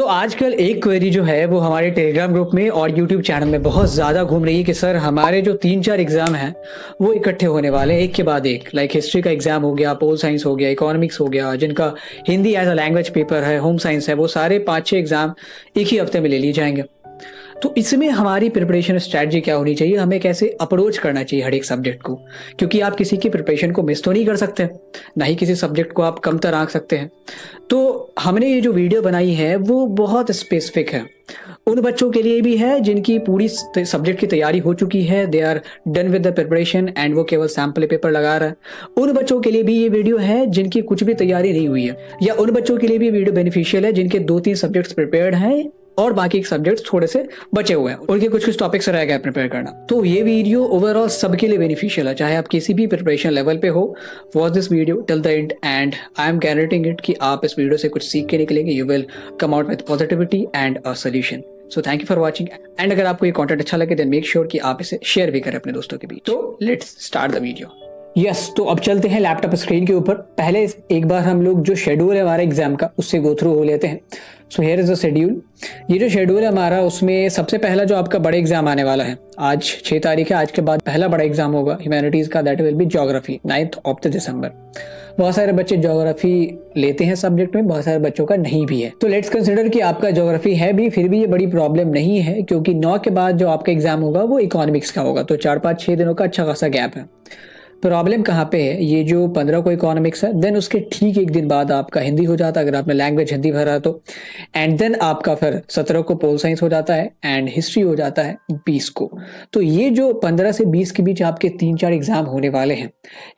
आजकल एक क्वेरी जो है वो हमारे टेलीग्राम ग्रुप में और यूट्यूब चैनल में बहुत ज़्यादा घूम रही है कि सर हमारे जो 3-4 एग्जाम हैं वो इकट्ठे होने वाले हैं एक के बाद एक। लाइक हिस्ट्री का एग्जाम हो गया, पोल साइंस हो गया, इकोनॉमिक्स हो गया, जिनका Hindi as a language paper है, होम साइंस है, वो सारे 5-6 एग्जाम एक ही हफ्ते में ले लिए जाएंगे। तो इसमें हमारी प्रिपरेशन स्ट्रैटेजी क्या होनी चाहिए, हमें कैसे अप्रोच करना चाहिए हर एक सब्जेक्ट को, क्योंकि आप किसी की प्रिपरेशन को मिस तो नहीं कर सकते, ना ही किसी सब्जेक्ट को आप कमतर आंक सकते हैं। तो हमने ये जो वीडियो बनाई है वो बहुत स्पेसिफिक है, उन बच्चों के लिए भी है जिनकी पूरी सब्जेक्ट की तैयारी हो चुकी है, they are done with the preparation and वो केवल सैम्पल पेपर लगा रहा है। उन बच्चों के लिए भी ये वीडियो है जिनकी कुछ भी तैयारी नहीं हुई है, या उन बच्चों के लिए भी वीडियो बेनिफिशियल है जिनके 2-3 सब्जेक्ट्स प्रिपेयर्ड हैं और बाकी सब्जेक्ट्स थोड़े से बचे हुए हैं, उनके कुछ टॉपिक्स रह गए प्रिपेयर करना। तो ये वीडियो ओवरऑल सबके लिए बेनिफिशियल है, चाहे आप किसी भी प्रिपरेशन लेवल पे हो। Watch this video till the end and I am guaranteeing it कि आप इस वीडियो से कुछ सीख के निकलेंगे। You will come out with positivity and a solution. So thank you for watching and अगर आपको ये कंटेंट अच्छा लगे देन मेक श्योर कि आप इसे शेयर भी करें अपने दोस्तों के बीच। तो let's start the video. Yes, तो अब चलते हैं लैपटॉप स्क्रीन के ऊपर। पहले एक बार हम लोग जो शेड्यूल है हमारे एग्जाम का उससे गो थ्रू हो लेते हैं। So here is the schedule. ये जो शेड्यूल है हमारा, उसमें सबसे पहला जो आपका बड़ा एग्जाम आने वाला है, आज 6 तारीख है, आज के बाद पहला बड़ा एग्जाम होगा ह्यूमैनिटीज का, that will be geography, 9th of December। बहुत सारे बच्चे ज्योग्राफी लेते हैं सब्जेक्ट में, बहुत सारे बच्चों का नहीं भी है। तो लेट्स कंसिडर कि आपका ज्योग्राफी है भी, फिर भी ये बड़ी प्रॉब्लम नहीं है, क्योंकि 9 के बाद जो आपका एग्जाम होगा वो इकोनॉमिक्स का होगा, तो 4-5-6 दिनों का अच्छा खासा गैप है। प्रॉब्लम कहाँ पे है, ये जो 15 को इकोनॉमिक्स है, देन उसके ठीक एक दिन बाद आपका हिंदी हो जाता है अगर आपने लैंग्वेज हिंदी भरा तो, एंड देन आपका फिर 17 को पोल साइंस हो जाता है एंड हिस्ट्री हो जाता है 20 को। तो ये जो 15 से 20 के बीच आपके 3-4 एग्जाम होने वाले हैं,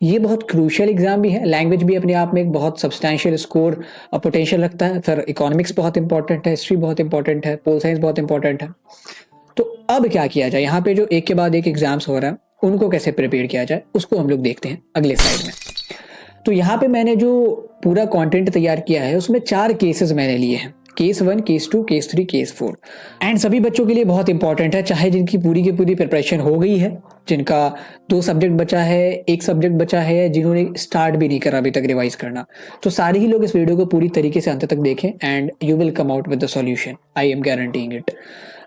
ये बहुत क्रूशियल एग्जाम भी है। लैंग्वेज भी अपने आप में एक बहुत सब्सटैंशियल स्कोर पोटेंशियल रखता है, फिर इकोनॉमिक्स बहुत इंपॉर्टेंट है, हिस्ट्री बहुत इंपॉर्टेंट है, पोल साइंस बहुत इंपॉर्टेंट है। तो अब क्या किया जाए, यहाँ पे जो एक के बाद एक एग्जाम्स हो रहा है उनको कैसे प्रिपेयर किया जाए उसको हम लोग देखते हैं अगले स्लाइड में। तो यहाँ पे मैंने जो पूरा कंटेंट तैयार किया है उसमें 4 केसेस मैंने लिए हैं, case 1, case 2, case 3, case 4, and सभी बच्चों के लिए बहुत इंपॉर्टेंट है, चाहे जिनकी पूरी की पूरी प्रिपरेशन हो गई है, जिनका 2 सब्जेक्ट बचा है, 1 सब्जेक्ट बचा है, जिन्होंने स्टार्ट भी नहीं करा अभी तक रिवाइज करना। तो सारे ही लोग इस वीडियो को पूरी तरीके से अंत तक देखें and you will come out with the solution, I am guaranteeing it.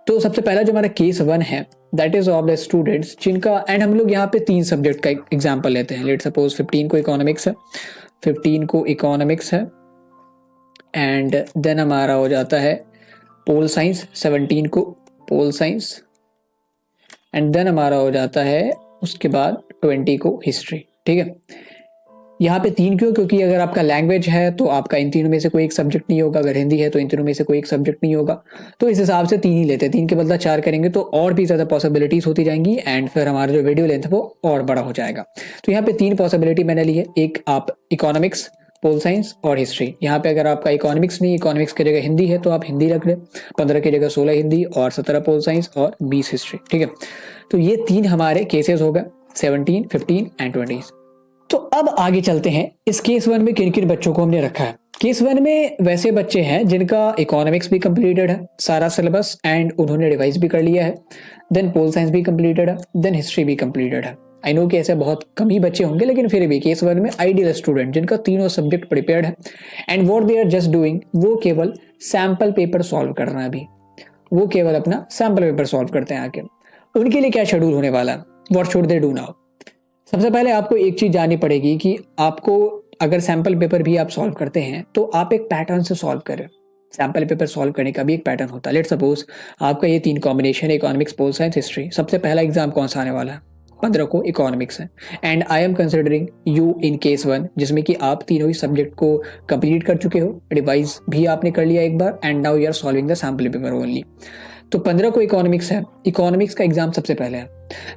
तो सबसे पहला जो हमारा केस 1 है that is of the students जिनका, एंड हम लोग यहाँ पे 3 सब्जेक्ट का एग्जाम्पल लेते हैं। लेट सपोज 15 को इकोनॉमिक्स है, 15 को इकोनॉमिक्स है, एंड देन हमारा हो जाता है पोल साइंस, 17 को पोल साइंस, एंड देन हमारा हो जाता है उसके बाद 20 को हिस्ट्री। ठीक है, यहाँ पे 3 क्यों, क्योंकि अगर आपका लैंग्वेज है तो आपका इन तीनों में से कोई एक सब्जेक्ट नहीं होगा, अगर हिंदी है तो इन तीनों में से कोई एक सब्जेक्ट नहीं होगा, तो इस हिसाब से 3 ही लेते हैं। 3 के बदला 4 करेंगे तो और भी ज़्यादा पॉसिबिलिटीज होती जाएंगी एंड फिर हमारा जो वीडियो लेंथ है वो और बड़ा हो जाएगा। तो यहाँ पे 3 पॉसिबिलिटी मैंने ली है, एक आप इकोनॉमिक्स, पोल साइंस और हिस्ट्री। यहाँ पे अगर आपका इकोनॉमिक्स नहीं, इकोनॉमिक्स की जगह हिंदी है तो आप हिंदी रख लें, 15 की जगह 16 हिंदी और 17 पोल साइंस और 20 हिस्ट्री। ठीक है, तो ये 3 हमारे केसेस हो गए, 17, 15 एंड 20। तो अब आगे चलते हैं, इस केस 1 में किन किन बच्चों को हमने रखा है। केस 1 में वैसे बच्चे हैं जिनका इकोनॉमिक्स भी कंप्लीटेड है सारा सिलेबस एंड उन्होंने रिवाइज भी कर लिया है, देन पोल साइंस भी कंप्लीटेड है, देन हिस्ट्री भी कंप्लीटेड है। आई नो कि ऐसे बहुत कम ही बच्चे होंगे, लेकिन फिर भी केस 1 में आइडियल स्टूडेंट जिनका तीनों सब्जेक्ट प्रिपेयर्ड है and what they are just doing, वो केवल सैम्पल पेपर सॉल्व करना है। अभी वो केवल अपना सैम्पल पेपर सॉल्व करते हैं आके। उनके लिए क्या शेड्यूल होने वाला है, what should they do now. सबसे पहले आपको एक चीज जाननी पड़ेगी कि आपको अगर सैम्पल पेपर भी आप सॉल्व करते हैं तो आप एक पैटर्न से सॉल्व करें। सैम्पल पेपर सॉल्व करने का भी एक पैटर्न होता है। लेट सपोज आपका ये 3 combination, economics, pol science, history, सबसे पहला एग्जाम कौन सा आने वाला है, 15 को इकोनॉमिक्स है, and I am considering you in case 1 जिसमें कि आप तीनों ही सब्जेक्ट को कंप्लीट कर चुके हो, रिवाइज भी आपने कर लिया एक बार and now you are solving the sample paper only. तो 15 को इकोनॉमिक्स है, इकोनॉमिक्स का एग्जाम सबसे पहले है,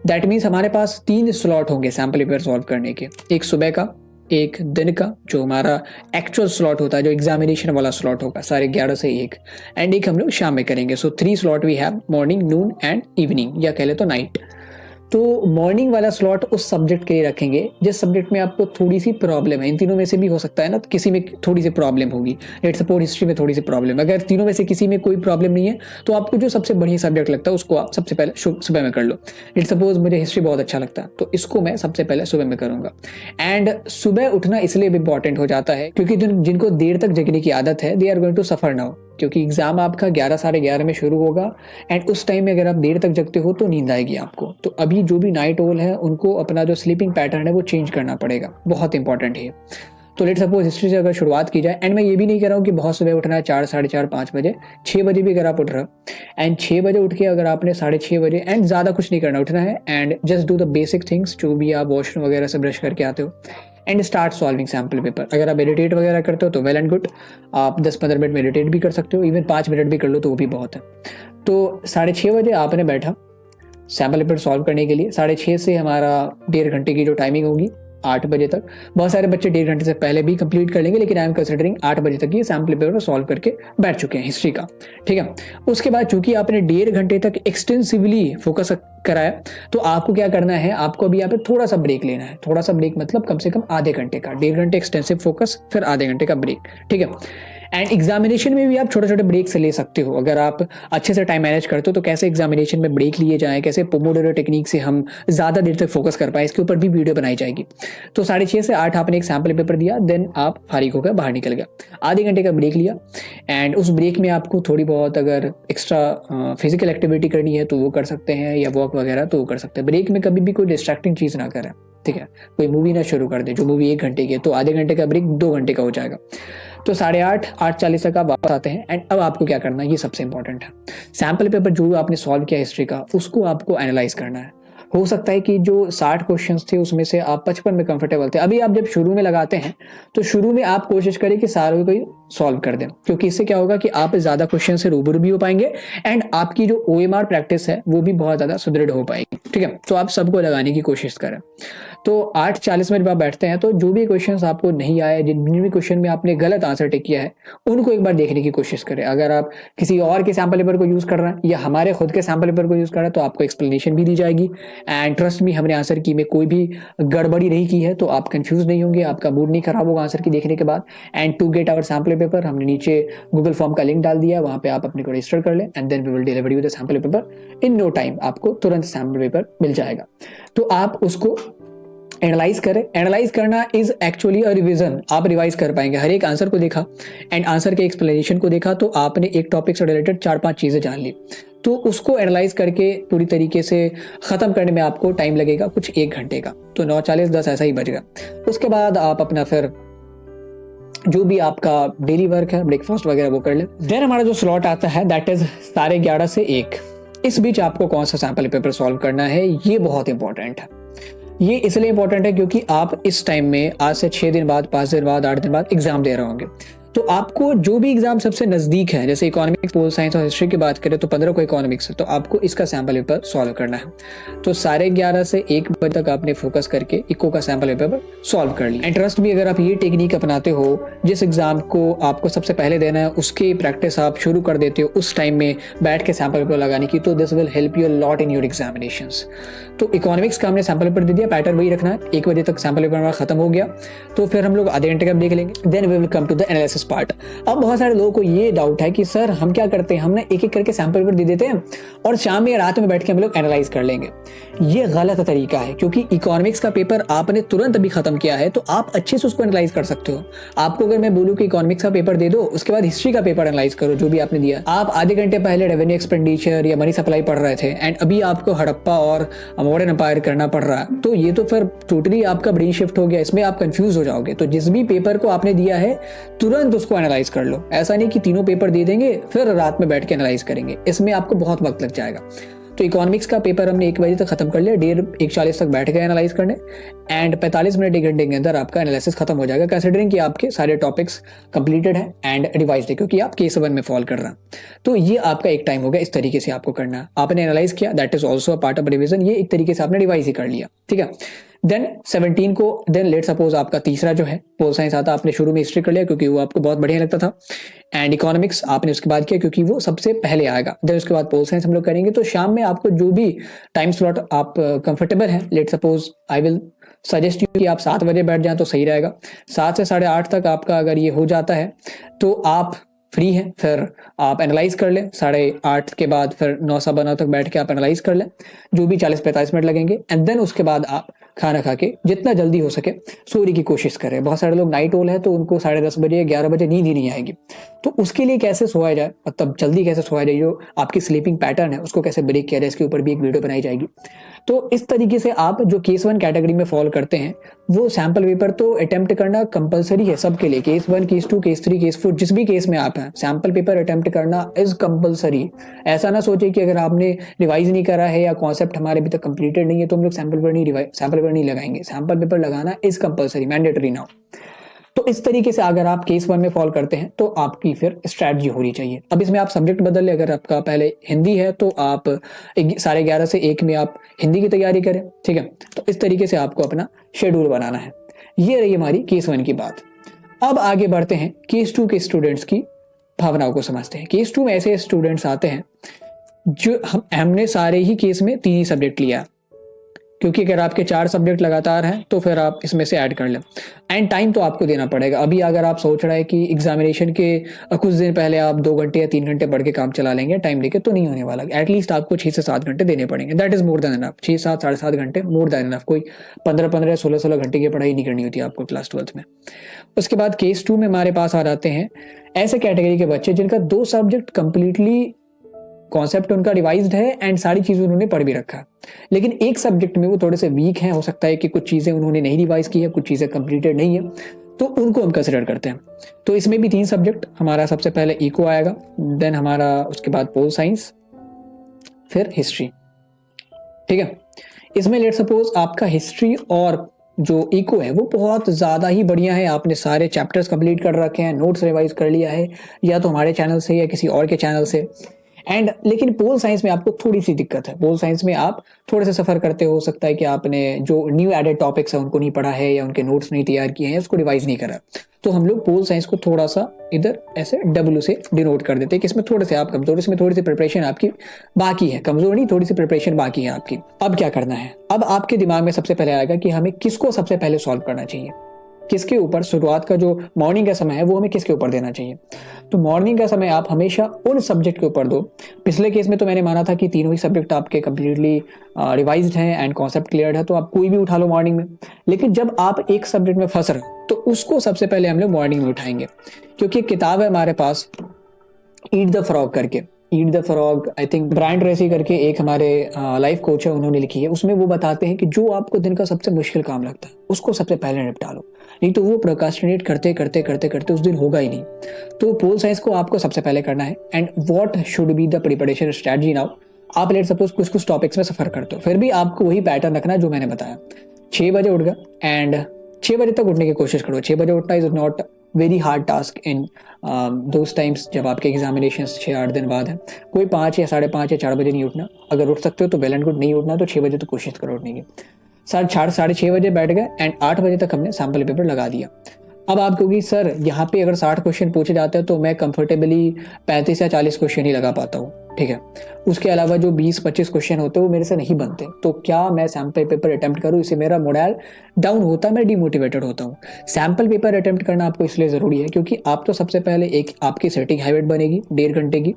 दैट मीन्स हमारे पास 3 स्लॉट होंगे सैम्पल पेपर सॉल्व करने के, एक सुबह का, एक दिन का जो हमारा एक्चुअल स्लॉट होता है, जो एग्जामिनेशन वाला स्लॉट होगा 11:30 से 1, एंड एक हम लोग शाम में करेंगे। So 3 slot we have, morning, noon and evening, या कह ले तो नाइट। तो मॉर्निंग वाला स्लॉट उस सब्जेक्ट के लिए रखेंगे जिस सब्जेक्ट में आपको थोड़ी सी प्रॉब्लम है। इन तीनों में से भी हो सकता है ना, तो किसी में थोड़ी सी प्रॉब्लम होगी। लेट्स सपोज हिस्ट्री में थोड़ी सी प्रॉब्लम, अगर तीनों में से किसी में कोई प्रॉब्लम नहीं है तो आपको जो सबसे बढ़िया सब्जेक्ट लगता है उसको आप सबसे पहले सुबह में कर लो। लेट्स सपोज मुझे हिस्ट्री बहुत अच्छा लगता है तो इसको मैं सबसे पहले सुबह में करूंगा। एंड सुबह उठना इसलिए भी इंपॉर्टेंट हो जाता है क्योंकि जिनको देर तक जगने की आदत है, they are going to suffer now. क्योंकि एग्ज़ाम आपका 11 साढ़े 11 में शुरू होगा एंड उस टाइम में अगर आप देर तक जगते हो तो नींद आएगी आपको। तो अभी जो भी नाइट ओल है उनको अपना जो स्लीपिंग पैटर्न है वो चेंज करना पड़ेगा, बहुत इंपॉर्टेंट है। तो लेट सपोज हिस्ट्री से अगर शुरुआत की जाए, एंड मैं ये भी नहीं कह रहा हूँ कि बहुत सुबह उठना है 4 साढ़े 4 5 बजे, 6 बजे भी अगर आप उठ रहे हो एंड 6 बजे उठ के अगर आपने साढ़े 6 बजे एंड ज़्यादा कुछ नहीं करना, उठना है and just do the basic things, जो भी आप वॉशरूम वगैरह से ब्रश करके आते हो and start solving sample paper. अगर आप मेडिटेट वगैरह करते हो तो वेल एंड गुड, आप 10-15 मिनट मेडिटेट भी कर सकते हो, इवन 5 मिनट भी कर लो तो वो भी बहुत है। तो साढ़े 6 बजे आपने बैठा सैम्पल पेपर सॉल्व करने के लिए, साढ़े 6 से हमारा 1.5 घंटे की जो टाइमिंग होगी 8 बजे तक। बहुत सारे बच्चे 1.5 घंटे से पहले भी कंप्लीट कर लेंगे, लेकिन आई एम कंसिडरिंग 8 बजे तक ये सैम्पल पेपर सॉल्व करके बैठ चुके हैं हिस्ट्री का, ठीक है। उसके बाद चूंकि आपने 1.5 घंटे तक एक्सटेंसिवली फोकस कराया, तो आपको क्या करना है, आपको अभी यहाँ पे थोड़ा सा ब्रेक लेना है। थोड़ा सा ब्रेक मतलब कम से कम आधे घंटे का, 1.5 घंटे एक्सटेंसिव फोकस, फिर आधे घंटे का ब्रेक, ठीक है। एंड एग्जामिनेशन में भी आप छोटे छोटे ब्रेक्स ले सकते हो, अगर आप अच्छे से टाइम मैनेज करते हो तो कैसे एग्जामिनेशन में ब्रेक लिए जाएं, कैसे पोमोडोरो टेक्निक से हम ज़्यादा देर तक फोकस कर पाए, इसके ऊपर भी वीडियो बनाई जाएगी। तो 6:30 से 8 आपने एक सैम्पल पेपर दिया, देन आप फारिग होकर बाहर निकल गया, आधे घंटे का ब्रेक लिया एंड उस ब्रेक में आपको थोड़ी बहुत अगर एक्स्ट्रा फिजिकल एक्टिविटी करनी है तो वो कर सकते हैं, या वॉक वगैरह तो वो कर सकते हैं। ब्रेक में कभी भी कोई डिस्ट्रैक्टिंग चीज़ ना करें, ठीक है। कोई मूवी ना शुरू कर दे, जो मूवी 1 घंटे की है तो आधे घंटे का ब्रेक 2 घंटे का हो जाएगा। तो 8:30 8:40 तक आप वापस आते हैं एंड अब आपको क्या करना है, ये सबसे इंपॉर्टेंट है। सैम्पल पेपर जो आपने सॉल्व किया हिस्ट्री का, उसको आपको एनालाइज करना है। हो सकता है कि जो 60 क्वेश्चंस थे उसमें से आप 55 में कंफर्टेबल थे। अभी आप जब शुरू में लगाते हैं तो शुरू में आप कोशिश करें कि सारे को ही सॉल्व कर दें, क्योंकि इससे क्या होगा कि आप ज़्यादा क्वेश्चन से रूबरू भी हो पाएंगे एंड आपकी जो OMR प्रैक्टिस है वो भी बहुत ज़्यादा सुदृढ़ हो पाएगी, ठीक है। तो आप सबको लगाने की कोशिश करें। तो 8:40 में जब आप बैठते हैं तो जो भी क्वेश्चन आपको नहीं आए, जिन भी क्वेश्चन में आपने गलत आंसर टिक किया है, उनको एक बार देखने की कोशिश करें। अगर आप किसी और के सैम्पल पेपर को यूज़ कर रहे हैं या हमारे खुद के सैम्पल पेपर को यूज़ कर रहे हैं तो आपको एक्सप्लेनेशन भी दी जाएगी एंड ट्रस्ट मी, हमने आंसर की में कोई भी गड़बड़ी नहीं की है, तो आप कंफ्यूज नहीं होंगे, आपका मूड नहीं खराब होगा आंसर की देखने के बाद। And to get our sample paper हमने नीचे गूगल फॉर्म का लिंक डाल दिया, वहाँ पे आप अपने को रजिस्टर कर लें and then we will deliver you the sample paper in no time. आपको तुरंत सैम्पल पेपर मिल जाएगा, तो आप उसको एनालाइज करें। एनालाइज करना इज एक्चुअली अ रिवीजन, आप रिवाइज कर पाएंगे। हर एक आंसर को देखा एंड आंसर के एक्सप्लेनेशन को देखा तो आपने एक टॉपिक से रिलेटेड 4-5 चीज़ें जान ली, तो उसको एनालाइज करके पूरी तरीके से ख़त्म करने में आपको टाइम लगेगा कुछ 1 घंटे का। तो 9:40 10 ऐसा ही बजेगा। उसके बाद आप अपना फिर जो भी आपका डेली वर्क है, ब्रेकफास्ट वगैरह वो कर ले। देन हमारा जो स्लॉट आता है दैट इज 11:30 से 1। इस बीच आपको कौन सा सैम्पल पेपर सॉल्व करना है, ये बहुत इंपॉर्टेंट है। ये इसलिए इंपॉर्टेंट है क्योंकि आप इस टाइम में आज से 6 दिन बाद, 5 दिन बाद, 8 दिन बाद एग्जाम दे रहे होंगे। तो आपको जो भी एग्जाम सबसे नज़दीक है, जैसे इकोनॉमिक्स, पोल साइंस और हिस्ट्री की बात करें तो 15 को इकोनॉमिक्स है, तो आपको इसका सैम्पल पेपर सॉल्व करना है। तो 11:30 से 1 बजे तक आपने फोकस करके इको का सैम्पल पेपर सॉल्व कर लिया। एंड ट्रस्ट भी, अगर आप ये टेक्निक अपनाते हो, जिस एग्जाम को आपको सबसे पहले देना है उसकी प्रैक्टिस आप शुरू कर देते हो उस टाइम में बैठ के सैम्पल पेपर लगाने की, तो this will help you lot in your examinations. तो इकोनॉमिक्स का हमने सैम्पल पेपर दे दिया, पैटर्न वही रखना है। 1 बजे तक सैम्पल पेपर हमारा खत्म हो गया, तो फिर हम लोग आधे घंटे का ब्रेक लेंगे, then we will come to the analysis part. अब बहुत सारे लोगों को ये डाउट है कि सर हम क्या करते हैं, हम ना एक एक करके सैम्पल पेपर दे देते हैं और शाम में या रात में बैठ के हम लोग एनालाइज कर लेंगे। ये गलत तरीका है, क्योंकि इकोनॉमिक्स का पेपर आपने तुरंत अभी खत्म किया है तो आप अच्छे से उसको एनालाइज कर सकते हो। आपको अगर मैं बोलूँ कि इकोनॉमिक्स का पेपर दे दो, उसके बाद हिस्ट्री का पेपर एनालाइज करो जो भी आपने दिया। आप आधे घंटे पहले रेवेन्यू एक्सपेंडिचर या मनी सप्लाई पढ़ रहे थे एंड अभी आपको हड़प्पा और मॉडर्न एम्पायर करना पड़ रहा है, तो ये तो फिर टोटली आपका ब्रेन शिफ्ट हो गया, इसमें आप कंफ्यूज हो जाओगे। तो जिस भी पेपर को आपने दिया है तुरंत उसको एनालाइज कर लो। ऐसा नहीं कि तीनों पेपर दे देंगे फिर रात में बैठ के एनालाइज करेंगे, इसमें आपको बहुत वक्त लग जाएगा। तो इकोनॉमिक्स का पेपर हमने 1 बजे तक खत्म कर लिया, 1:40 तक बैठ गए एनालाइज करने एंड 45 मिनट 1 घंटे के अंदर आपका एनालिसिस खत्म हो जाएगा, कंसिडरिंग कि आपके सारे टॉपिक्स कंप्लीटेड हैं एंड रिवाइज्ड है, क्योंकि आप केस 1 में फॉल कर रहे हैं। तो ये आपका एक टाइम हो गया, इस तरीके से आपको करना है। आपने एनालाइज किया, that is also a part of revision, ये एक तरीके से आपने रिवाइज ही कर लिया, ठीक है। देन 17 को, देन लेट सपोज आपका तीसरा जो है पोल साइंस आता, आपने शुरू में हिस्ट्री कर लिया क्योंकि वो आपको बहुत बढ़िया लगता था, एंड इकोनॉमिक्स आपने उसके बाद किया क्योंकि वो सबसे पहले आएगा। देन उसके बाद पोल साइंस हम लोग करेंगे। तो शाम में आपको जो भी टाइम स्लॉट आप कंफर्टेबल हैं, let suppose I will suggest you कि आप 7 बजे बैठ जाएं तो सही रहेगा। 7 से 8:30 तक आपका अगर ये हो जाता है तो आप फ्री है, फिर आप एनालाइज कर लें। 8:30 के बाद फिर 9 सवा 9 तक बैठ के आप एनालाइज कर लें, जो भी 40-45 मिनट लगेंगे एंड देन उसके बाद आप खाना खा के जितना जल्दी हो सके सोने की कोशिश करें। बहुत सारे लोग नाइट ओल है तो उनको 10:30 बजे 11 बजे नींद ही नहीं आएगी। तो उसके लिए कैसे सोया जाए, मतलब जल्दी कैसे सोया जाए, जो आपकी स्लीपिंग पैटर्न है उसको कैसे ब्रेक किया जाए, इसके ऊपर भी एक वीडियो बनाई जाएगी। तो इस तरीके से आप जो केस 1 कैटेगरी में फॉल करते हैं वो सैम्पल पेपर तो अटेम्प्ट करना कंपलसरी है सबके लिए। केस 1, केस 2, केस 3, केस 4, जिस भी केस में आप हैं सैम्पल पेपर अटेम्प्ट करना इज कंपलसरी। ऐसा ना सोचे कि अगर आपने रिवाइज नहीं करा है या कॉन्सेप्ट हमारे अभी तक कंप्लीटेड नहीं है तो हम लोग सैम्पल पेपर नहीं लगाएंगे। सैम्पल पेपर लगाना इज कंपलसरी, मैंडेटरी नाउ। तो इस तरीके से अगर आप केस 1 में फॉल करते हैं तो आपकी फिर स्ट्रैटेजी होनी चाहिए। अब इसमें आप सब्जेक्ट बदल ले, अगर आपका पहले हिंदी है तो आप 11:30 से 1 में आप हिंदी की तैयारी करें, ठीक है। तो इस तरीके से आपको अपना शेड्यूल बनाना है। ये रही हमारी केस 1 की बात। अब आगे बढ़ते हैं केस 2 के स्टूडेंट्स की भावनाओं को समझते हैं। केस 2 में ऐसे स्टूडेंट्स आते हैं जो हमने सारे ही केस में 3 ही सब्जेक्ट लिया, क्योंकि अगर आपके 4 सब्जेक्ट लगातार हैं तो फिर आप इसमें से ऐड कर लें। एंड टाइम तो आपको देना पड़ेगा। अभी अगर आप सोच रहे हैं कि एग्जामिनेशन के कुछ दिन पहले आप 2 घंटे या 3 घंटे पढ़ के काम चला लेंगे टाइम लेके, तो नहीं होने वाला। एटलीस्ट आपको 6 से 7 घंटे देने पड़ेंगे। That is more than enough. 6, 7, 7.5 घंटे मोर देन इनफ। कोई 15, 16 घंटे की पढ़ाई नहीं करनी होती आपको क्लास 12th में। उसके बाद केस 2 में हमारे पास आ जाते हैं ऐसे कैटेगरी के बच्चे जिनका 2 सब्जेक्ट कंप्लीटली कॉन्सेप्ट उनका रिवाइज्ड है एंड सारी चीजें उन्होंने पढ़ भी रखा है, लेकिन एक सब्जेक्ट में वो थोड़े से वीक हैं। हो सकता है कि कुछ चीजें उन्होंने नहीं रिवाइज की है, कुछ चीजें कंप्लीटेड नहीं है, तो उनको हम कंसिडर करते हैं। तो इसमें भी 3 सब्जेक्ट हमारा, सबसे पहले इको आएगा, देन हमारा उसके बाद पोल साइंस, फिर हिस्ट्री, ठीक है। इसमें लेट सपोज आपका हिस्ट्री और जो इको है वो बहुत ज़्यादा ही बढ़िया है। आपने सारे चैप्टर्स कंप्लीट कर रखे हैं, नोट्स रिवाइज कर लिया है, या तो हमारे चैनल से या किसी और के चैनल से। एंड लेकिन पोल साइंस में आपको थोड़ी सी दिक्कत है। पोल साइंस में आप थोड़े से सफ़र करते हो सकता है कि आपने जो न्यू एडेड टॉपिक्स है उनको नहीं पढ़ा है या उनके नोट्स नहीं तैयार किए हैं, उसको रिवाइज नहीं करा। तो हम लोग पोल साइंस को थोड़ा सा इधर ऐसे W से डिनोट कर देते हैं कि इसमें थोड़े से आप कमजोर, इसमें थोड़ी सी प्रिपरेशन आपकी बाकी है। कमजोर नहीं, थोड़ी सी प्रिपरेशन बाकी है आपकी। अब क्या करना है? अब आपके दिमाग में सबसे पहले आएगा कि हमें किसको सबसे पहले सॉल्व करना चाहिए, किसके ऊपर शुरुआत का जो मॉर्निंग का समय है वो हमें किसके ऊपर देना चाहिए। तो मॉर्निंग का समय आप हमेशा उन सब्जेक्ट के ऊपर दो। पिछले केस में तो मैंने माना था कि तीनों ही सब्जेक्ट आपके कंप्लीटली रिवाइज्ड हैं एंड कॉन्सेप्ट क्लियर है, तो आप कोई भी उठा लो मॉर्निंग में। लेकिन जब आप एक सब्जेक्ट में फंस रहे हो तो उसको सबसे पहले हम लोग मॉर्निंग में उठाएंगे, क्योंकि एक किताब है हमारे पास ईट द फ्रॉग करके। Eat the frog I think Brian Tracy करके एक हमारे लाइफ कोच है, उन्होंने लिखी है। उसमें वो बताते हैं कि जो आपको दिन का सबसे मुश्किल काम लगता है उसको सबसे पहले निपटा लो, नहीं तो वो प्रोक्रास्टिनेट करते करते करते करते उस दिन होगा ही नहीं। तो पोल साइंस को आपको सबसे पहले करना है। And what should be the preparation strategy now. आप लेट सपोज कुछ कुछ टॉपिक्स में सफर करते हो, फिर भी आपको वही पैटर्न रखना जो मैंने बताया। 6 बजे उठ गया एंड 6 बजे तक उठने की कोशिश करो। 6 बजे उठना is not very hard task in those times जब आपके एग्जामिनेशन 6-8 दिन बाद है। कोई 5 या 5:30 या 4 बजे नहीं उठना। अगर उठ सकते हो तो वेल एंड गुड, नहीं उठना तो 6 बजे तो कोशिश करो उठने की। 6:30 बजे बैठ गए एंड 8 बजे तक हमने सैम्पल पेपर लगा दिया। अब आप कहोगी सर यहाँ पे अगर 60 क्वेश्चन पूछे जाते हैं तो मैं कंफर्टेबली 35 या 40 क्वेश्चन ही लगा पाता हूँ, ठीक है। उसके अलावा जो 20-25 क्वेश्चन होते हैं वो मेरे से नहीं बनते, तो क्या मैं सैम्पल पेपर अटेम्प्ट करूँ? इससे मेरा मोरल डाउन होता है, मैं डिमोटिवेटेड होता हूँ। सैम्पल पेपर अटेम्प्ट करना आपको इसलिए ज़रूरी है क्योंकि आप तो सबसे पहले एक आपकी सेटिंग हैबिट बनेगी 1.5 घंटे की।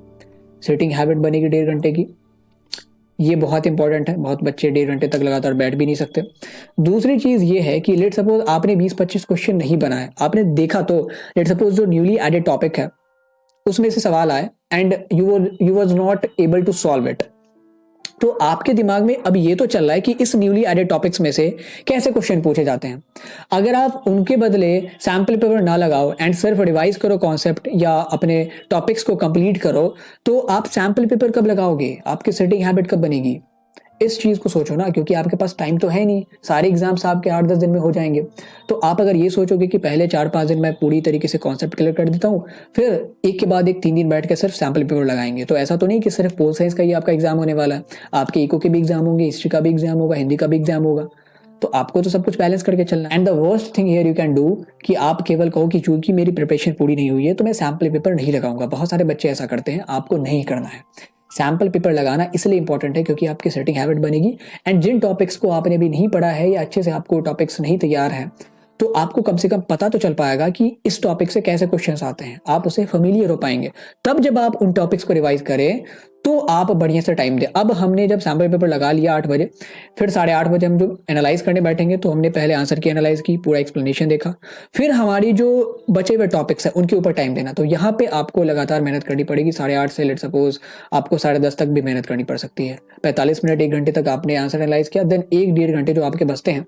सेटिंग हैबिट बनेगी 1.5 घंटे की, ये बहुत इंपॉर्टेंट है। बहुत बच्चे 1.5 घंटे तक लगातार बैठ भी नहीं सकते। दूसरी चीज़ ये है कि लेट सपोज आपने 20-25 क्वेश्चन नहीं बनाए, आपने देखा तो लेट सपोज जो न्यूली एडेड टॉपिक है उसमें से सवाल आए and you was not able to solve it, तो आपके दिमाग में अब ये तो चल रहा है कि इस न्यूली एडेड टॉपिक्स में से कैसे क्वेश्चन पूछे जाते हैं। अगर आप उनके बदले सैम्पल पेपर ना लगाओ एंड सिर्फ रिवाइज करो कॉन्सेप्ट या अपने टॉपिक्स को कंप्लीट करो, तो आप सैम्पल पेपर कब लगाओगे? आपकी सेटिंग हैबिट कब बनेगी? इस चीज़ को सोचो ना, क्योंकि आपके पास टाइम तो है नहीं। सारे एग्जाम्स आपके 8-10 दिन में हो जाएंगे। तो आप अगर ये सोचोगे कि पहले 4-5 दिन मैं पूरी तरीके से कॉन्सेप्ट क्लियर कर देता हूँ, फिर एक के बाद एक 3 दिन बैठ के सिर्फ सैम्पल पेपर लगाएंगे, तो ऐसा तो नहीं कि सिर्फ पोल साइंस का ही आपका एग्जाम होने वाला है। आपके इको के भी एग्जाम होंगे, हिस्ट्री का भी एग्जाम होगा, हिंदी का भी एग्जाम होगा। तो आपको तो सब कुछ बैलेंस करके चलना। And the worst thing here you can do कि आप केवल कहो कि चूंकि मेरी प्रिपरेशन पूरी नहीं हुई है तो मैं सैम्पल पेपर नहीं लगाऊंगा। बहुत सारे बच्चे ऐसा करते हैं, आपको नहीं करना है। सैम्पल पेपर लगाना इसलिए इंपॉर्टेंट है क्योंकि आपकी सेटिंग हैबिट बनेगी। एंड जिन टॉपिक्स को आपने भी नहीं पढ़ा है या अच्छे से आपको टॉपिक्स नहीं तैयार है, तो आपको कम से कम पता तो चल पाएगा कि इस टॉपिक से कैसे क्वेश्चंस आते हैं, आप उसे फेमिलियर हो पाएंगे। तब जब आप उन टॉपिक्स को रिवाइज करें तो आप बढ़िया से टाइम दें। अब हमने जब सैम्पल पेपर लगा लिया 8 बजे, फिर 8:30 बजे हम जो एनालाइज करने बैठेंगे तो हमने पहले आंसर की एनालाइज की, पूरा एक्सप्लेनेशन देखा, फिर हमारी जो बचे हुए टॉपिक्स हैं उनके ऊपर टाइम देना। तो यहाँ पे आपको लगातार मेहनत करनी पड़ेगी। 8:30 से लेट सपोज आपको 10:30 तक भी मेहनत करनी पड़ सकती है। 45 मिनट 1 घंटे तक आपने आंसर एनालाइज किया, देन 1-1.5 घंटे जो आपके बचते हैं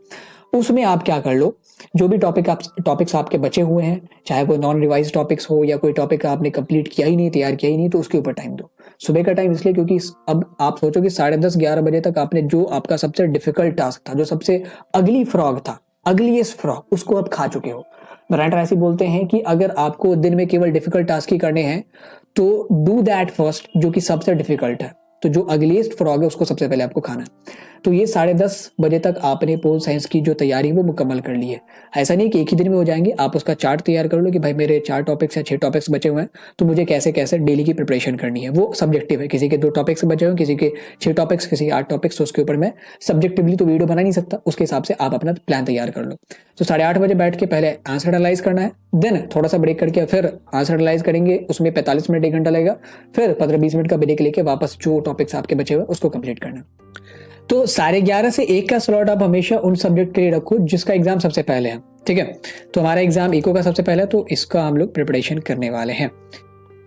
उसमें आप क्या कर लो, जो भी टॉपिक्स आपके बचे हुए हैं, चाहे वो नॉन रिवाइज टॉपिक्स हो या कोई टॉपिक आपने कंप्लीट किया ही नहीं, तैयार किया ही नहीं, तो उसके ऊपर टाइम दो। सुबह का टाइम इसलिए क्योंकि अब आप सोचो कि 10:30-11 बजे तक आपने जो आपका सबसे डिफिकल्ट टास्क था, जो सबसे अगली फ्रॉग था, अगलीस्ट फ्रॉग, उसको आप खा चुके हो। राइटर ऐसे बोलते हैं कि अगर आपको दिन में केवल डिफिकल्ट टास्क ही करने हैं तो डू दैट फर्स्ट, जो कि सबसे डिफिकल्ट है। तो जो अगलीस्ट फ्रॉग है उसको सबसे पहले आपको खाना है। तो ये 10:30 बजे तक आपने पोल साइंस की जो तैयारी वो मुकम्मल कर ली है। ऐसा नहीं कि एक ही दिन में हो जाएंगे, आप उसका चार्ट तैयार कर लो कि भाई मेरे 4 टॉपिक्स या 6 टॉपिक्स बचे हुए हैं, तो मुझे कैसे कैसे डेली की प्रिपरेशन करनी है। वो सब्जेक्टिव है, किसी के 2 टॉपिक्स बचे हुए, किसी के 6 टॉपिक्स, किसी के 8 टॉपिक्स, तो उसके ऊपर मैं सब्जेक्टिवली तो वीडियो बना नहीं सकता। उसके हिसाब से आप अपना प्लान तैयार कर लो। तो 8:30 बजे बैठ के पहले आंसर एनालाइज करना है, देन थोड़ा सा ब्रेक करके फिर आंसर एनालाइज करेंगे, उसमें 45 मिनट 1 घंटा लगेगा, फिर 15-20 मिनट का ब्रेक लेके वापस जो टॉपिक्स आपके बचे हुए उसको कंप्लीट करना। तो 11:30 से 1 का स्लॉट आप हमेशा उन सब्जेक्ट के लिए रखो जिसका एग्जाम सबसे पहले है, ठीक है। तो हमारा एग्जाम इको का सबसे पहले है, तो इसका हम लोग प्रिपरेशन करने वाले हैं।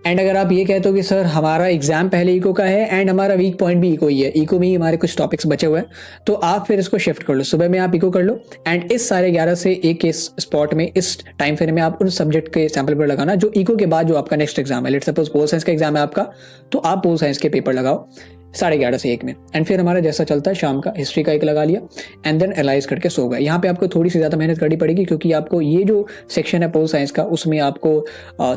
एंड अगर आप ये कहते हो कि सर हमारा एग्जाम पहले इको का है एंड हमारा वीक पॉइंट भी इको ही है, इको में ही हमारे कुछ टॉपिक्स बचे हुए हैं, तो आप फिर इसको शिफ्ट कर लो। सुबह में आप इको कर लो एंड इस 11:30 से 1 के स्पॉट में, इस टाइम फ्रेम में आप उन सब्जेक्ट के सैंपल पेपर लगाना जो इको के बाद जो आपका नेक्स्ट एग्जाम है। लेट्स सपोज पोल साइंस का एग्जाम है आपका, तो आप पोल साइंस के पेपर लगाओ 11:30 से 1 में। एंड फिर हमारा जैसा चलता है शाम का हिस्ट्री का एक लगा लिया एंड देन एनालाइज करके सो गए। यहाँ पे आपको थोड़ी सी ज़्यादा मेहनत करनी पड़ेगी क्योंकि आपको ये जो सेक्शन है पोल साइंस का, उसमें आपको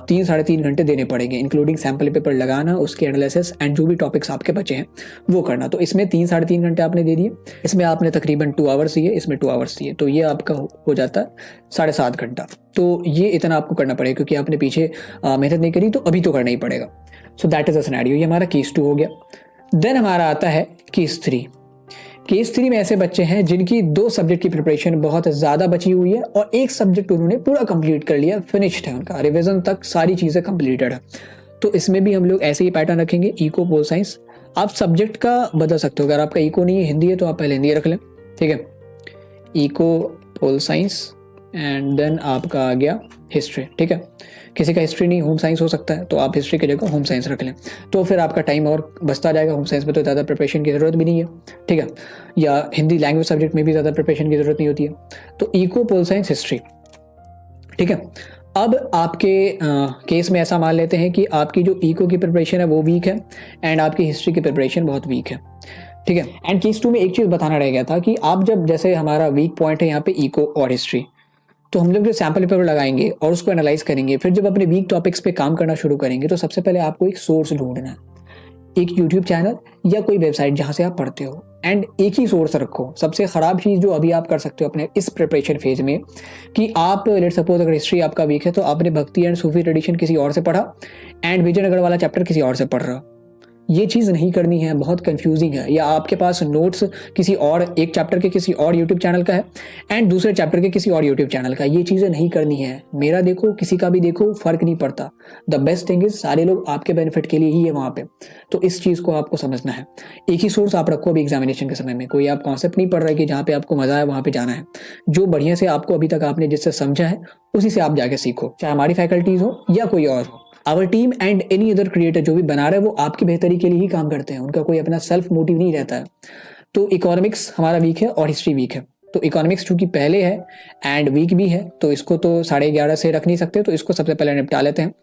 3-3.5 घंटे देने पड़ेंगे, इंक्लूडिंग सैम्पल पेपर लगाना, उसके एनालिसिस एंड जो भी टॉपिक्स आपके बचे हैं वो करना। तो इसमें 3-3.5 घंटे आपने दे दिए, इसमें आपने तकरीबन 2 आवर्स दिए, इसमें 2 आवर्स दिए, तो ये आपका हो जाता है 7.5 घंटा। तो ये इतना आपको करना पड़ेगा क्योंकि आपने पीछे मेहनत नहीं करी, तो अभी तो करना ही पड़ेगा। So that is a scenario. ये हमारा केस 2 हो गया। देन हमारा आता है केस 3। केस 3 में ऐसे बच्चे हैं जिनकी 2 सब्जेक्ट की प्रिपरेशन बहुत ज़्यादा बची हुई है और एक सब्जेक्ट उन्होंने पूरा कंप्लीट कर लिया, फिनिश्ड है, उनका रिवीजन तक सारी चीज़ें कंप्लीटेड है। तो इसमें भी हम लोग ऐसे ही पैटर्न रखेंगे, इको पोल साइंस। आप सब्जेक्ट का बदल सकते हो, अगर आपका इको नहीं है, हिंदी है, तो आप पहले हिंदी रख लें, ठीक है। Eco pol science and then आपका आ गया हिस्ट्री, ठीक है। किसी का हिस्ट्री नहीं, होम साइंस हो सकता है, तो आप हिस्ट्री की जगह होम साइंस रख लें, तो फिर आपका टाइम और बचता जाएगा। होम साइंस में तो ज़्यादा प्रिपरेशन की ज़रूरत भी नहीं है, ठीक है, या हिंदी लैंग्वेज सब्जेक्ट में भी ज़्यादा प्रिपरेशन की ज़रूरत नहीं होती है। तो इको पोल साइंस हिस्ट्री, ठीक है। अब आपके केस में ऐसा मान लेते हैं कि आपकी जो इको की प्रिपरेशन है वो वीक है एंड आपकी हिस्ट्री की प्रिपरेशन बहुत वीक है, ठीक है। एंड केस 2 में एक चीज़ बताना रह गया था कि आप जब, जैसे हमारा वीक पॉइंट है यहाँ पे इको और हिस्ट्री, तो हम लोग जो सैम्पल पेपर लगाएंगे और उसको एनालाइज करेंगे, फिर जब अपने वीक टॉपिक्स पे काम करना शुरू करेंगे, तो सबसे पहले आपको एक सोर्स ढूंढना है, एक यूट्यूब चैनल या कोई वेबसाइट जहाँ से आप पढ़ते हो, एंड एक ही सोर्स रखो। सबसे ख़राब चीज़ जो अभी आप कर सकते हो अपने इस प्रिपरेशन फेज में, कि आप लेट सपोज अगर हिस्ट्री आपका वीक है तो आपने भक्ति एंड सूफी ट्रेडिशन किसी और से पढ़ा एंड विजयनगर वाला चैप्टर किसी और से पढ़ रहा। ये चीज़ नहीं करनी है, बहुत कंफ्यूजिंग है। या आपके पास नोट्स किसी और एक चैप्टर के किसी और यूट्यूब चैनल का है एंड दूसरे चैप्टर के किसी और यूट्यूब चैनल का, ये चीज़ें नहीं करनी है। मेरा देखो, किसी का भी देखो, फ़र्क नहीं पड़ता। द बेस्ट थिंग इज सारे लोग आपके बेनिफिट के लिए ही है वहाँ पे, तो इस चीज़ को आपको समझना है। एक ही सोर्स आप रखो अभी एग्जामिनेशन के समय में, कोई आप कॉन्सेप्ट नहीं पढ़ रहे कि जहाँ पे आपको मज़ा है वहाँ पे जाना है। जो बढ़िया से आपको अभी तक आपने जिससे समझा है उसी से आप जाके सीखो, चाहे हमारी फैकल्टीज़ हो या कोई और हो। Our team and any other creator जो भी बना रहे हैं वो आपकी बेहतरी के लिए ही काम करते हैं, उनका कोई अपना सेल्फ मोटिव नहीं रहता है। तो इकोनॉमिक्स हमारा वीक है और हिस्ट्री वीक है, तो इकोनॉमिक्स चूंकि पहले है एंड वीक भी है, तो इसको तो 11:30 से रख नहीं सकते, तो इसको सबसे पहले निपटा लेते हैं।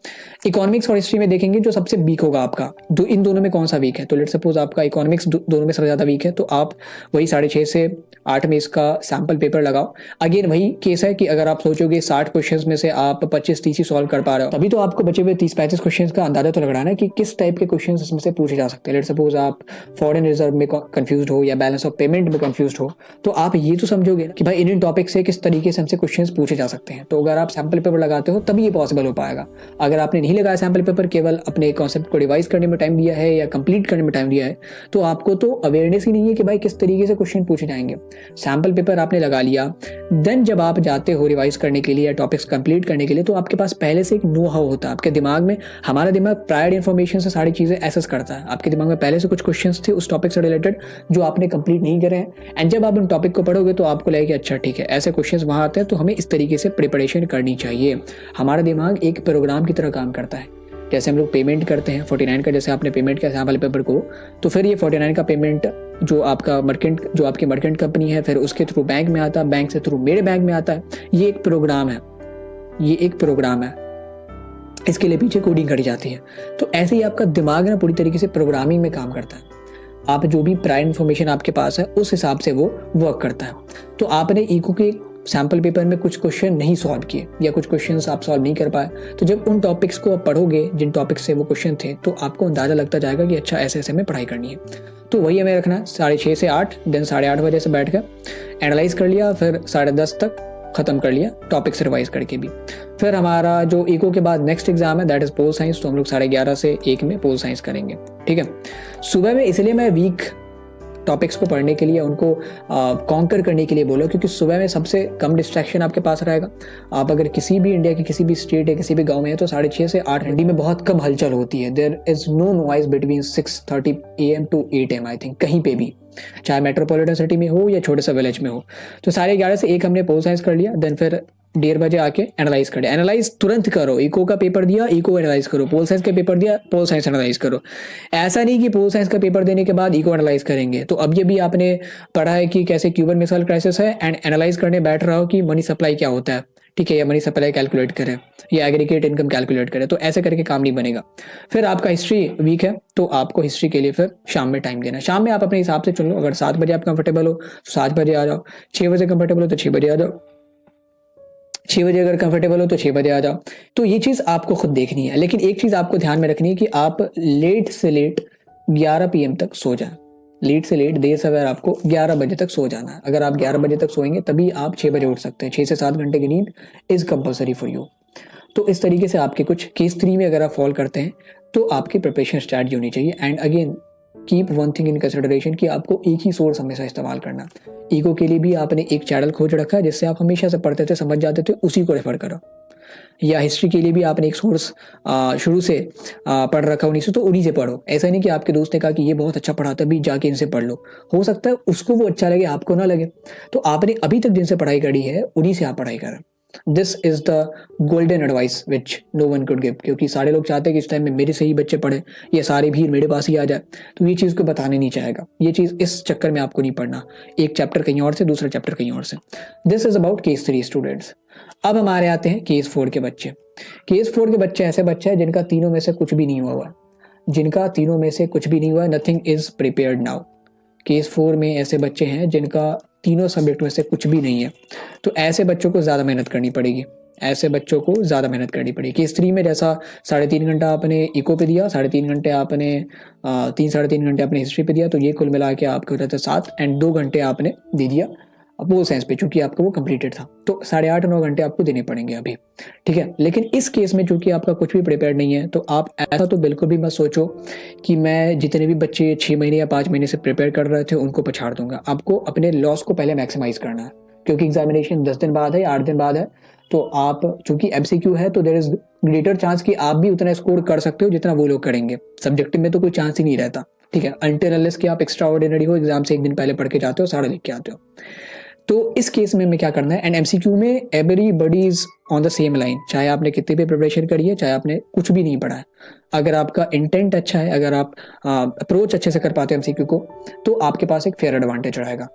इकोनॉमिक्स और हिस्ट्री में देखेंगे जो सबसे वीक होगा आपका, इन दोनों में कौन सा वीक है। तो लेट सपोज आपका इकोनॉमिक्स दोनों में सबसे ज़्यादा वीक है, तो आप वही 6:30 से 8 में इसका सैम्पल पेपर लगाओ। अगेन वही केस है कि अगर आप सोचोगे 60 क्वेश्चन में से आप 25-30 ही सॉल्व कर पा रहे हो, तभी तो आपको बचे हुए 30-35 क्वेश्चन का अंदाजा तो लगाना है कि किस टाइप के क्वेश्चन इसमें से पूछे जा सकते हैं। लेट सपोज आप फॉरेन रिजर्व में कंफ्यूज हो या बैलेंस ऑफ पेमेंट में कंफ्यूज हो, तो आप ये तो समझोगे कि भाई इन टॉपिक से किस तरीके से हमसे क्वेश्चंस पूछे जा सकते हैं, तो अगर आप सैम्पल पेपर लगाते हो तभी ये पॉसिबल हो पाएगा। अगर आपने नहीं लगाया सैम्पल पेपर, केवल अपने कॉन्सेप्ट को रिवाइज करने में टाइम दिया है या कंप्लीट करने में टाइम दिया है, तो आपको तो अवेयरनेस ही नहीं है कि भाई किस तरीके से क्वेश्चन पूछे जाएंगे। सैम्पल पेपर आपने लगा लिया, देन जब आप जाते हो रिवाइज करने के लिए या टॉपिक्स कंप्लीट करने के लिए, तो आपके पास पहले से एक नो हाउ होता है आपके दिमाग में। हमारा दिमाग प्रायर इन्फॉर्मेशन से सारी चीज़ें एसेस करता है। आपके दिमाग में पहले से कुछ क्वेश्चंस थे उस टॉपिक से रिलेटेड जो आपने कंप्लीट नहीं करे हैं, एंड जब आप उन टॉपिक को पढ़ोगे तो आपको लगेगा अच्छा ठीक है ऐसे क्वेश्चंस वहाँ आते हैं, तो हमें इस तरीके से प्रिपरेशन करनी चाहिए। हमारा दिमाग एक प्रोग्राम की तरह काम करता है। जैसे हम लोग पेमेंट करते हैं 49 का, जैसे आपने पेमेंट किया सैम्पल पेपर को, तो फिर ये 49 का पेमेंट जो आपकी मर्केंट कंपनी है, फिर उसके थ्रू बैंक में आता है, बैंक से थ्रू मेरे बैंक में आता है। ये एक प्रोग्राम है, इसके लिए पीछे कोडिंग करी जाती है। तो ऐसे ही आपका दिमाग ना पूरी तरीके से प्रोग्रामिंग में काम करता है। आप जो भी प्रायर इन्फॉर्मेशन आपके पास है उस हिसाब से वो वर्क करता है। तो आपने इको के सैम्पल पेपर में कुछ क्वेश्चन नहीं सॉल्व किए या कुछ क्वेश्चंस आप सॉल्व नहीं कर पाए, तो जब उन टॉपिक्स को आप पढ़ोगे जिन टॉपिक्स से वो क्वेश्चन थे, तो आपको अंदाजा लगता जाएगा कि अच्छा ऐसे ऐसे हमें पढ़ाई करनी है। तो वही हमें रखना 6:30 से 8, देन 8:30 बजे से बैठ कर एनालाइज कर लिया, फिर 10:30 तक खत्म कर लिया टॉपिक्स रिवाइज करके भी। फिर हमारा जो इको के बाद नेक्स्ट एग्जाम है दैट इज पोल साइंस, तो हम लोग 11:30 से 1 में पोल साइंस करेंगे। ठीक है, सुबह में इसलिए मैं वीक टॉपिक्स को पढ़ने के लिए, उनको कॉन्कर करने के लिए बोला, क्योंकि सुबह में सबसे कम डिस्ट्रैक्शन आपके पास रहेगा। आप अगर किसी भी इंडिया के किसी भी स्टेट या किसी भी गांव में है तो 6:30 से 8 घंटे में बहुत कम हलचल होती है। There is no noise between 6:30 AM to 8 AM I think, कहीं पे भी, चाहे मेट्रोपॉलिटन सिटी में हो या छोटे सा विलेज में हो। तो 11:30 से 1 हमने पोल साइंस कर लिया, देन फिर 1:30 बजे आके एनालाइज कर लिया। एनालाइज तुरंत करो, इको का पेपर दिया इको एनालाइज करो, पोल साइंस का पेपर दिया पोल साइंस एनालाइज करो। ऐसा नहीं कि पोल साइंस का पेपर देने के बाद इको एनालाइज करेंगे। तो अब ये भी आपने पढ़ा है कि कैसे क्यूबन मिसाइल क्राइसिस है, एंड एनालाइज करने बैठ रहा हो कि मनी सप्लाई क्या होता है, ठीक है, या मनी सप्लाई कैलकुलेट करें या एग्रीगेट इनकम कैलकुलेट करें, तो ऐसे करके काम नहीं बनेगा। फिर आपका हिस्ट्री वीक है तो आपको हिस्ट्री के लिए फिर शाम में टाइम देना। शाम में आप अपने हिसाब से चुन लो, अगर 7 बजे आप कंफर्टेबल हो तो 7 बजे आ जाओ, 6 बजे कंफर्टेबल हो तो 6 बजे आ जाओ, 6 बजे अगर कंफर्टेबल हो तो 6 बजे आ जाओ। तो ये चीज़ आपको खुद देखनी है, लेकिन एक चीज़ आपको ध्यान में रखनी है कि आप लेट से लेट 11 PM तक सो जाए। लेट से लेट, देर सवेर आपको 11 बजे तक सो जाना है। अगर आप 11 बजे तक सोएंगे तभी आप 6 बजे उठ सकते हैं। 6 से 7 घंटे की नींद इज कंपलसरी फॉर यू। तो इस तरीके से आपके कुछ केस 3 में अगर आप फॉल करते हैं तो आपकी प्रिपरेशन स्ट्रैटेजी होनी चाहिए। And again keep one thing in consideration कि आपको एक ही सोर्स हमेशा इस्तेमाल करना। ईगो के लिए भी आपने एक चैनल खोज रखा है जिससे आप हमेशा से पढ़ते थे, समझ जाते थे, उसी को रेफर करो। या हिस्ट्री के लिए भी आपने एक सोर्स शुरू से पढ़ रखा उन्हीं से, तो उन्हीं से पढ़ो। ऐसा नहीं कि आपके दोस्त ने कहा कि ये बहुत अच्छा पढ़ाता है भी जाके इनसे पढ़ लो, हो सकता है उसको वो अच्छा लगे आपको ना लगे। तो आपने अभी तक जिनसे पढ़ाई करी है उन्हीं से आप पढ़ाई करें। This is the golden advice which no one could give, क्योंकि सारे लोग चाहते हैं कि इस टाइम में मेरे से ही बच्चे पढ़े, ये सारी भीड़ मेरे पास ही आ जाए, तो ये चीज़ को बताने नहीं चाहेगा। ये चीज़ इस चक्कर में आपको नहीं पढ़ना, एक चैप्टर कहीं और से दूसरा चैप्टर कहीं और से। This is about case 3 students. अब हमारे आते हैं केस 4 के बच्चे। केस 4 के बच्चे ऐसे बच्चे हैं जिनका तीनों में से कुछ भी नहीं हुआ है, जिनका तीनों में से कुछ भी नहीं हुआ है, nothing is prepared now. Case 4 में ऐसे बच्चे हैं जिनका तीनों सब्जेक्ट में से कुछ भी नहीं है, तो ऐसे बच्चों को ज़्यादा मेहनत करनी पड़ेगी, ऐसे बच्चों को ज़्यादा मेहनत करनी पड़ेगी। केस 3 में जैसा 3.5 घंटा आपने इको पे दिया, 3.5 घंटे आपने 3-3.5 घंटे आपने हिस्ट्री पे दिया, तो ये कुल मिला के आपके हो जाता है 7, एंड 2 घंटे आपने दे दिया पोल साइंस पे, चूंकि आपका वो कंप्लीटेड था, तो 8.5-9 घंटे आपको देने पड़ेंगे अभी, ठीक है। लेकिन इस केस में चूंकि आपका कुछ भी प्रिपेयर नहीं है, तो आप ऐसा तो बिल्कुल भी मत सोचो कि मैं जितने भी बच्चे 6 महीने या 5 महीने से प्रिपेयर कर रहे थे उनको पछाड़ दूंगा। आपको अपने लॉस को पहले मैक्सिमाइज करना है, क्योंकि एग्जामिनेशन 10 दिन बाद है या 8 दिन बाद है, तो आप चूंकि MCQ है तो देयर इज ग्रेटर चांस कि आप भी उतना स्कोर कर सकते हो जितना वो लोग करेंगे। सब्जेक्टिव में तो कोई चांस ही नहीं रहता, ठीक है, अनटिल अनलेस कि आप एक्स्ट्रा ऑर्डिनरी हो, एग्जाम से एक दिन पहले पढ़ के जाते हो, सारा लिख के आते हो। तो इस केस में हमें क्या करना है, एंड MCQ में everybody is on the same line, चाहे आपने कितनी भी प्रिपरेशन करी है, चाहे आपने कुछ भी नहीं पढ़ा है, अगर आपका इंटेंट अच्छा है, अगर आप अप्रोच अच्छे से कर पाते हो MCQ को, तो आपके पास एक फेयर एडवांटेज रहेगा।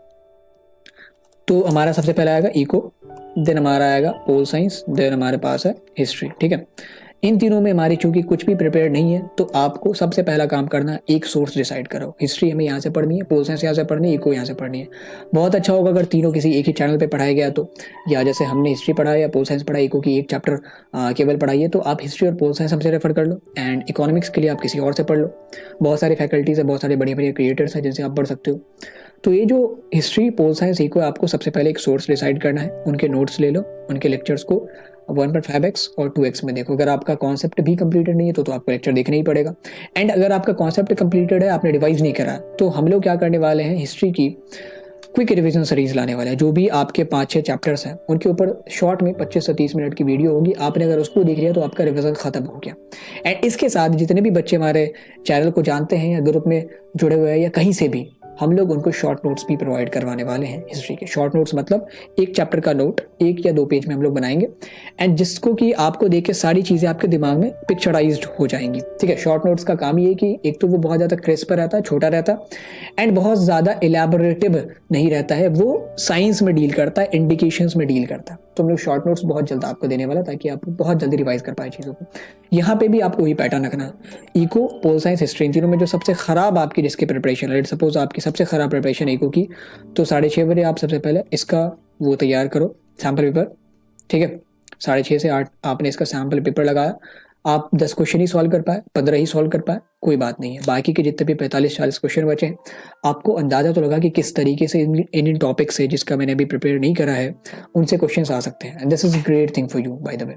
तो हमारा सबसे पहले आएगा इको, देन हमारा आएगा पोल साइंस, देन हमारे पास है हिस्ट्री, ठीक है। इन तीनों में हमारी चूंकि कुछ भी प्रिपेयर नहीं है, तो आपको सबसे पहला काम करना है, एक सोर्स डिसाइड करो। हिस्ट्री हमें यहाँ से पढ़नी है, पोल साइंस यहाँ से पढ़नी है, इको यहाँ से पढ़नी है। बहुत अच्छा होगा अगर तीनों किसी एक ही चैनल पे पढ़ाया गया तो, या जैसे हमने हिस्ट्री पढ़ा या पोल साइंस पढ़ा, इको की एक चैप्टर केवल पढ़ाई है, तो आप हिस्ट्री और पोल साइंस हमसे रेफर कर लो, एंड इकोनॉमिक्स के लिए आप किसी और से पढ़ लो। बहुत सारी फैकल्टीज़ है, बहुत सारे बढ़िया बढ़िया क्रिएटर्स हैं जिनसे आप पढ़ सकते हो। तो ये जो हिस्ट्री, पोल साइंस, इको, आपको सबसे पहले एक सोर्स डिसाइड करना है, उनके नोट्स ले लो, उनके लेक्चर्स को 1.5x और 2x में देखो। अगर आपका कॉन्सेप्ट भी कंप्लीटेड नहीं है तो आपको लेक्चर देखना ही पड़ेगा। एंड अगर आपका कॉन्सेप्ट कंप्लीटेड है, आपने रिवाइज नहीं करा, तो हम लोग क्या करने वाले हैं, हिस्ट्री की क्विक रिवीजन सीरीज लाने वाले हैं। जो भी आपके 5-6 चैप्टर्स हैं उनके ऊपर शॉर्ट में 25 से 30 मिनट की वीडियो होगी। आपने अगर उसको देख लिया तो आपका रिवीजन खत्म हो गया। एंड इसके साथ जितने भी बच्चे हमारे चैनल को जानते हैं या ग्रुप में जुड़े हुए हैं या कहीं से भी, हम लोग उनको शॉर्ट नोट्स भी प्रोवाइड करवाने वाले हैं हिस्ट्री के। शॉर्ट नोट्स मतलब एक चैप्टर का नोट 1 या 2 पेज में हम लोग बनाएंगे, एंड जिसको कि आपको देख के सारी चीज़ें आपके दिमाग में पिक्चराइज्ड हो जाएंगी। ठीक है, शॉर्ट नोट्स का काम ये है कि एक तो वो बहुत ज़्यादा क्रिस्प रहता है, छोटा रहता है, एंड बहुत ज़्यादा इलेबोरेटिव नहीं रहता है, वो साइंस में डील करता है, इंडिकेशंस में डील करता है। तो हम लोग शॉर्ट नोट्स बहुत जल्द आपको देने वाला, ताकि आप बहुत जल्दी रिवाइज कर पाए चीज़ों को। यहाँ पे भी आपको वही पैटर्न रखना, इको, पोल साइंस, हिस्ट्री, इन तीनों में जो सबसे खराब आपकी जिसकी प्रिपरेशन, लेट सपोज आपकी सबसे खराब प्रिपरेशन इको की, तो 6:30 बजे आप सबसे पहले इसका वो तैयार करो, सैम्पल पेपर। ठीक है, 6:30 से 8 आपने इसका सैम्पल पेपर लगाया। आप 10 क्वेश्चन ही सॉल्व कर पाए, 15 ही सॉल्व कर पाए, कोई बात नहीं है। बाकी के जितने भी 45-40 क्वेश्चन बचे हैं, आपको अंदाजा तो लगा कि किस तरीके से इन टॉपिक से, जिसका मैंने अभी प्रिपेयर नहीं करा है, उनसे क्वेश्चन आ सकते हैं। And this is great thing for you by the way.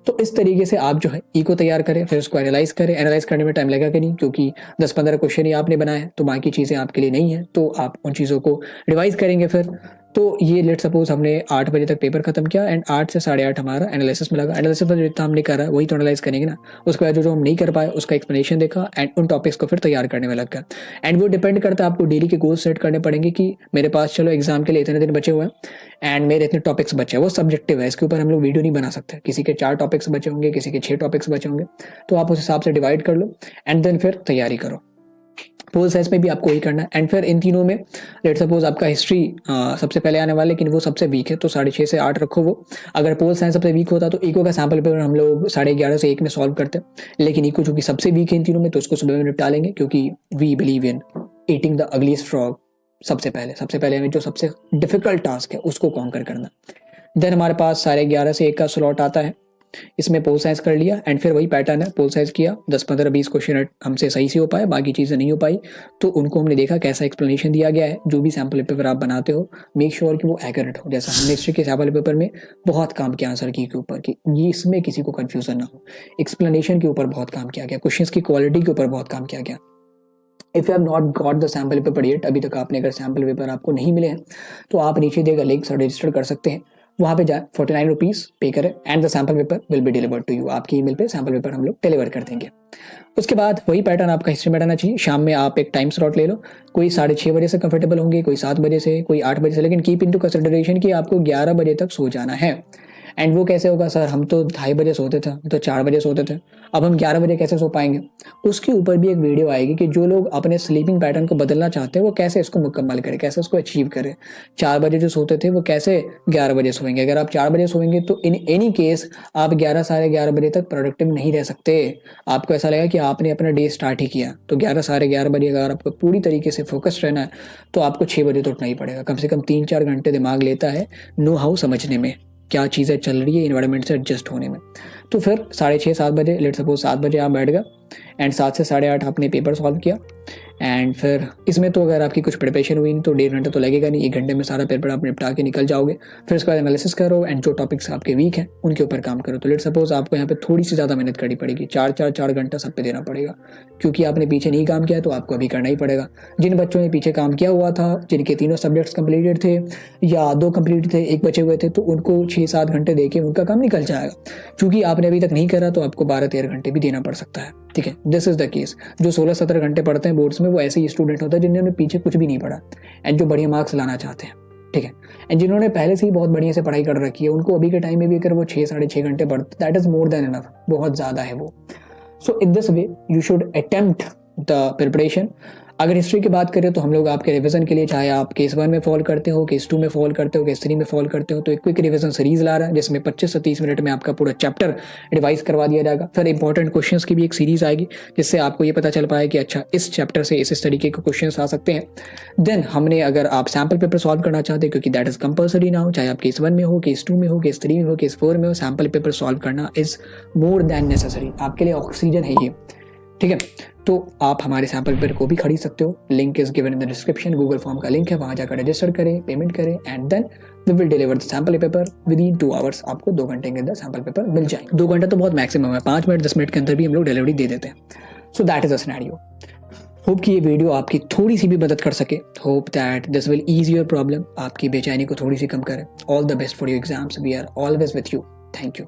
तो इस तरीके से आप जो है इको तैयार करें, फिर उसको एनालाइज करें। एनालाइज करने में टाइम लगेगा कि नहीं, क्योंकि 10-15 क्वेश्चन ही आपने बनाए, तो बाकी चीज़ें आपके लिए नहीं है, तो आप उन चीज़ों को रिवाइज करेंगे फिर। तो ये लेट सपोज हमने 8 बजे तक पेपर खत्म किया, एंड 8 से 8:30 हमारा एनालिसिस में लगा। एनालिसिस में जितना हमने करा वही तो एनालाइज करेंगे ना। उसके बाद जो हम नहीं कर पाए उसका एक्सप्लेनेशन देखा, एंड उन टॉपिक्स को फिर तैयार करने में लग गया। एंड वो डिपेंड करता है, आपको डेली के गोल सेट करने पड़ेंगे कि मेरे पास चलो एग्जाम के लिए इतने दिन बचे हुए हैं एंड मेरे इतने टॉपिक्स बचे हैं। वो सब्जेक्टिव है, इसके ऊपर हम लोग वीडियो नहीं बना सकते। किसी के 4 टॉपिक्स बचे होंगे, किसी के 6 टॉपिक्स बचे होंगे, तो आप उस हिसाब से डिवाइड कर लो, एंड देन फिर तैयारी करो। पोल साइंस में भी आपको वही करना है। एंड फिर इन तीनों में लेट सपोज आपका हिस्ट्री सबसे पहले आने वाला, लेकिन वो सबसे वीक है, तो 6:30 से 8 रखो वो। अगर पोल साइंस सबसे वीक होता तो इको का सैम्पल पेपर हम लोग 11:30 से 1 में सॉल्व करते, लेकिन इको चूंकि सबसे वीक है इन तीनों में, तो उसको सुबह में निपटा लेंगे, क्योंकि we believe in eating the ugliest frog. सबसे पहले हमें जो सबसे डिफिकल्ट टास्क है उसको कॉन्कर करना। देन हमारे पास 11:30 से 1 का स्लॉट आता है, इसमें पोल साइंस कर लिया, एंड फिर वही पैटर्न है, पोल साइंस किया, 10-15-20 क्वेश्चन हमसे सही से हो पाए, बाकी चीज़ें नहीं हो पाई, तो उनको हमने देखा कैसा एक्सप्लेनेशन दिया गया है। जो भी सैम्पल पेपर आप बनाते हो, मेक श्योर कि वो एक्यूरेट हो। जैसा हमने हिस्ट्री के सैम्पल पेपर में बहुत काम किया आंसर की के ऊपर, कि ये इसमें किसी को कन्फ्यूजन ना हो। एक्सप्लेनेशन के ऊपर बहुत काम किया गया, क्वेश्चन की क्वालिटी के ऊपर बहुत काम किया गया। If you have not got the sample paper yet, अभी तक आपने अगर सैम्पल पेपर आपको नहीं मिले हैं, तो आप नीचे देगा लिंक से रजिस्टर कर सकते हैं, वहाँ पे जाए, 49 रुपीज़ पे करें, and the sample paper will be delivered to you. आपकी ईमेल पे सैम्पल पेपर हम लोग डिलीवर कर देंगे। उसके बाद वही पैटर्न आपका हिस्ट्री में रहना चाहिए। शाम में आप एक टाइम स्लॉट ले लो, कोई 6:30 बजे से कंफर्टेबल होंगे, कोई 7 बजे से, कोई 8 बजे से, लेकिन कीप इनटू कंसिडरेशन कि आपको 11 बजे तक सो जाना है। एंड वो कैसे होगा सर, हम तो 2:30 बजे सोते थे, हम तो 4 बजे सोते थे, अब हम 11 बजे कैसे सो पाएंगे? उसके ऊपर भी एक वीडियो आएगी कि जो लोग अपने स्लीपिंग पैटर्न को बदलना चाहते हैं वो कैसे इसको मुकम्मल करें, कैसे उसको अचीव करें। 4 बजे जो सोते थे वो कैसे 11 बजे सोएंगे। अगर आप 4 बजे सोएंगे तो इन एनी केस आप 11 साढ़े 11 बजे तक प्रोडक्टिव नहीं रह सकते। आपको ऐसा लगेगा कि आपने अपना डे स्टार्ट ही किया, तो 11 साढ़े 11 बजे अगर आपको पूरी तरीके से फोकस रहना है तो आपको 6 बजे तो उठना ही पड़ेगा। कम से कम 3-4 घंटे दिमाग लेता है नो हाउ समझने में, क्या चीज़ें चल रही है इन्वायरमेंट से एडजस्ट होने में। तो फिर 6:30-7 बजे, लेट सपोज 7 बजे आप बैठ गए, एंड 7 से 8:30 आपने पेपर सॉल्व किया। एंड फिर इसमें तो अगर आपकी कुछ प्रिपरेशन हुई नहीं तो 1.5 घंटा तो लगेगा नहीं, 1 घंटे में सारा पेपर आप निपटा के निकल जाओगे। फिर उसके बाद एनालिसिस करो, एंड जो टॉपिक्स आपके वीक हैं उनके ऊपर काम करो। तो लेट सपोज आपको यहाँ पे थोड़ी सी ज़्यादा मेहनत करनी पड़ेगी, 4 घंटा सब पे देना पड़ेगा, क्योंकि आपने पीछे नहीं काम किया तो आपको अभी करना ही पड़ेगा। जिन बच्चों ने पीछे काम किया हुआ था, जिनके 3 सब्जेक्ट्स कंप्लीटेड थे या 2 कंप्लीट थे, 1 बचे हुए थे, तो उनको 6-7 घंटे दे के उनका काम निकल जाएगा। क्योंकि आपने अभी तक नहीं करा तो आपको 12-13 घंटे भी देना पड़ सकता है। ठीक है, दिस इज द केस। जो 16-17 घंटे पढ़ते हैं बोर्ड्स में, वो ऐसे ही स्टूडेंट होता है जिन्होंने पीछे कुछ भी नहीं पढ़ा एंड जो बढ़िया मार्क्स लाना चाहते हैं। ठीक है, एंड जिन्होंने पहले से ही बहुत बढ़िया से पढ़ाई कर रखी है, उनको अभी के टाइम में भी अगर वो 6-6.5 घंटे पढ़ते, that is more than enough, बहुत ज़्यादा है वो। So in this way you should attempt the preparation. अगर हिस्ट्री की बात करें तो हम लोग आपके रिवीजन के लिए, चाहे आप केस 1 में फॉल करते हो, केस 2 में फॉल करते हो, केस 3 में फॉल करते हो, तो एक क्विक रिवीजन सीरीज ला रहा है जिसमें 25 से 30 मिनट में आपका पूरा चैप्टर रिवाइज करवा दिया जाएगा। फिर इंपॉर्टेंट क्वेश्चंस की भी एक सीरीज आएगी जिससे आपको ये पता चल पाए कि अच्छा इस चैप्टर से इस तरीके के क्वेश्चंस आ सकते हैं। देन हमने, अगर आप सैम्पल पेपर सॉल्व करना चाहते हैं, क्योंकि दैट इज कंपलसरी नाउ, चाहे आप केस 1 में हो, केस 2 में हो, केस 3 में हो, केस 4 में हो, सैम्पल पेपर सॉल्व करना इज मोर देन नेसेसरी, आपके लिए ऑक्सीजन है ये, ठीक है। तो आप हमारे सैम्पल पेपर को भी खरीद सकते हो, link is given in the description, Google form का लिंक है, वहां जाकर रजिस्टर करें, पेमेंट करें and then we will deliver the sample paper within 2 hours. आपको 2 घंटे के अंदर सैम्पल पेपर मिल जाएंगे। 2 घंटा तो बहुत मैक्सिमम है, 5 मिनट 10 मिनट के अंदर भी हम लोग डिलीवरी दे देते हैं। So that is a scenario. Hope कि ये वीडियो आपकी थोड़ी सी भी मदद कर सके। Hope that this will ease your problem, आपकी बेचैनी को थोड़ी सी कम करे। All the best for your exams, we are always with you. Thank you.